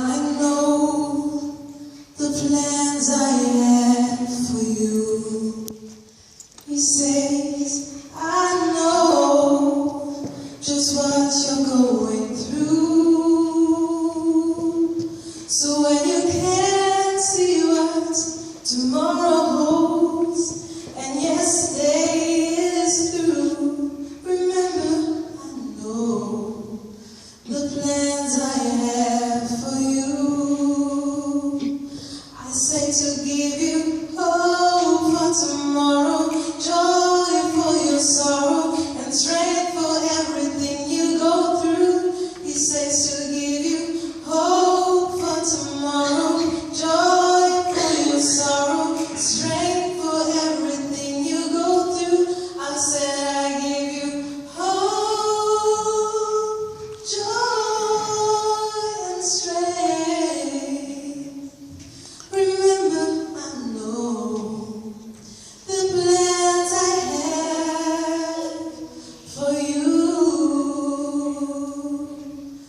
I know the plans I have for you. He says, I know just what you're going through. So when you can't see what tomorrow holds and yesterday is through, remember, I know the plans I have.